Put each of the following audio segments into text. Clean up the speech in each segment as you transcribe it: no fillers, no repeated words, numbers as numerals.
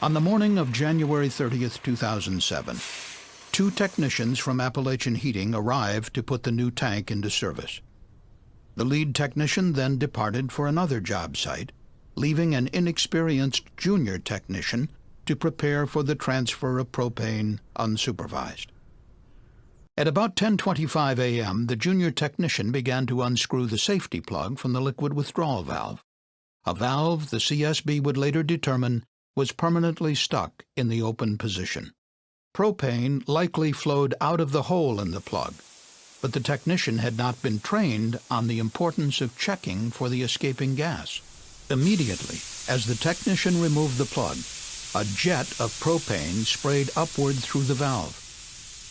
On the morning of January 30th, 2007, two technicians from Appalachian Heating arrived to put the new tank into service. The lead technician then departed for another job site, leaving an inexperienced junior technician to prepare for the transfer of propane unsupervised. At about 10:25 a.m., the junior technician began to unscrew the safety plug from the liquid withdrawal valve, a valve the CSB would later determine was permanently stuck in the open position. Propane likely flowed out of the hole in the plug, but the technician had not been trained on the importance of checking for the escaping gas. Immediately, as the technician removed the plug, a jet of propane sprayed upward through the valve.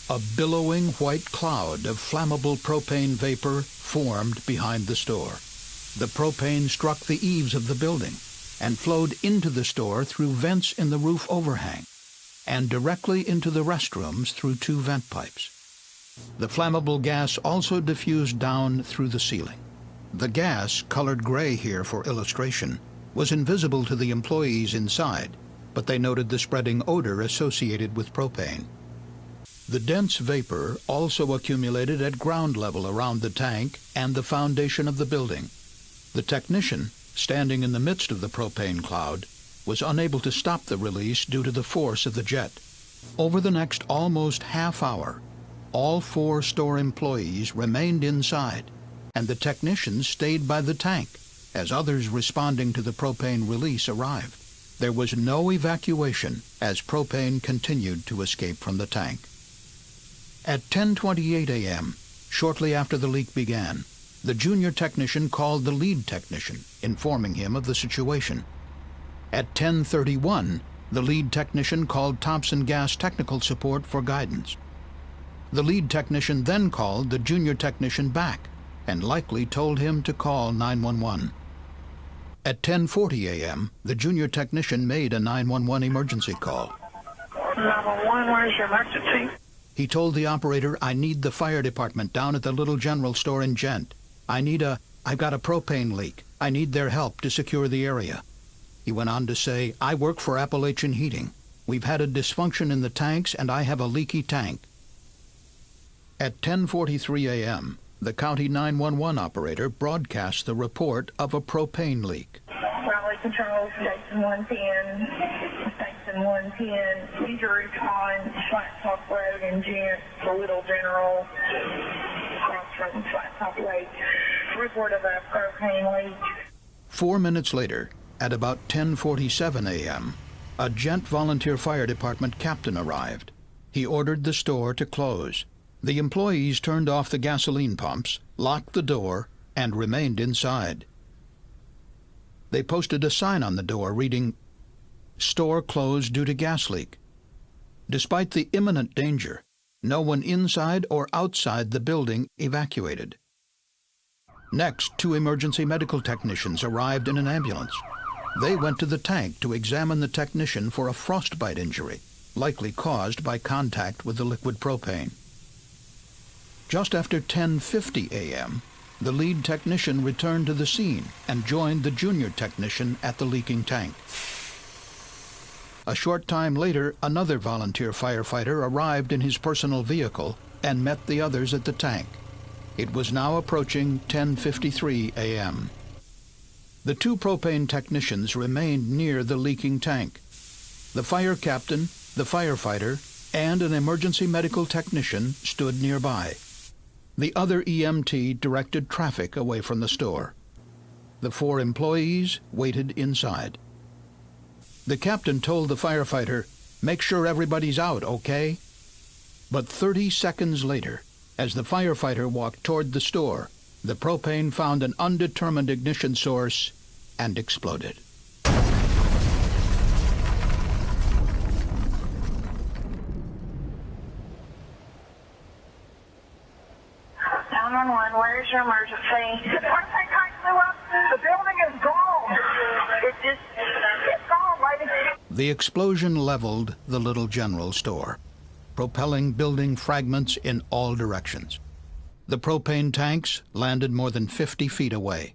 A billowing white cloud of flammable propane vapor formed behind the store. The propane struck the eaves of the building and flowed into the store through vents in the roof overhang and directly into the restrooms through two vent pipes. The flammable gas also diffused down through the ceiling. The gas, colored gray here for illustration, was invisible to the employees inside, but they noted the spreading odor associated with propane. The dense vapor also accumulated at ground level around the tank and the foundation of the building. The technician, standing in the midst of the propane cloud, was unable to stop the release due to the force of the jet. Over the next almost half hour, all four store employees remained inside, and the technicians stayed by the tank as others responding to the propane release arrived. There was no evacuation as propane continued to escape from the tank. At 10:28 a.m., shortly after the leak began, the junior technician called the lead technician, informing him of the situation. At 10:31, the lead technician called Thompson Gas Technical Support for guidance. The lead technician then called the junior technician back and likely told him to call 911. At 10:40 a.m., the junior technician made a 911 emergency call. 911, where's your emergency? He told the operator, "I need the fire department down at the Little General Store in Gent. I've got a propane leak. I need their help to secure the area." He went on to say, "I work for Appalachian Heating. We've had a dysfunction in the tanks and I have a leaky tank." At 10:43 a.m., the county 911 operator broadcast the report of a propane leak. Raleigh Control, Station 110, Station 110, injury on Flat Top Road in Gent, the Little General, across from Flat Top Lake. Report of a propane leak. 4 minutes later, at about 10:47 a.m., a Gent Volunteer Fire Department captain arrived. He ordered the store to close. The employees turned off the gasoline pumps, locked the door, and remained inside. They posted a sign on the door reading, "Store closed due to gas leak." Despite the imminent danger, no one inside or outside the building evacuated. Next, two emergency medical technicians arrived in an ambulance. They went to the tank to examine the technician for a frostbite injury, likely caused by contact with the liquid propane. Just after 10:50 a.m., the lead technician returned to the scene and joined the junior technician at the leaking tank. A short time later, another volunteer firefighter arrived in his personal vehicle and met the others at the tank. It was now approaching 10:53 a.m. The two propane technicians remained near the leaking tank. The fire captain, the firefighter, and an emergency medical technician stood nearby. The other EMT directed traffic away from the store. The four employees waited inside. The captain told the firefighter, "Make sure everybody's out, okay?" But 30 seconds later, as the firefighter walked toward the store, the propane found an undetermined ignition source and exploded. 911, where's your emergency? The propane tank blew up. The building is gone. It's gone, lady. The explosion leveled the Little General Store, propelling building fragments in all directions. The propane tanks landed more than 50 feet away.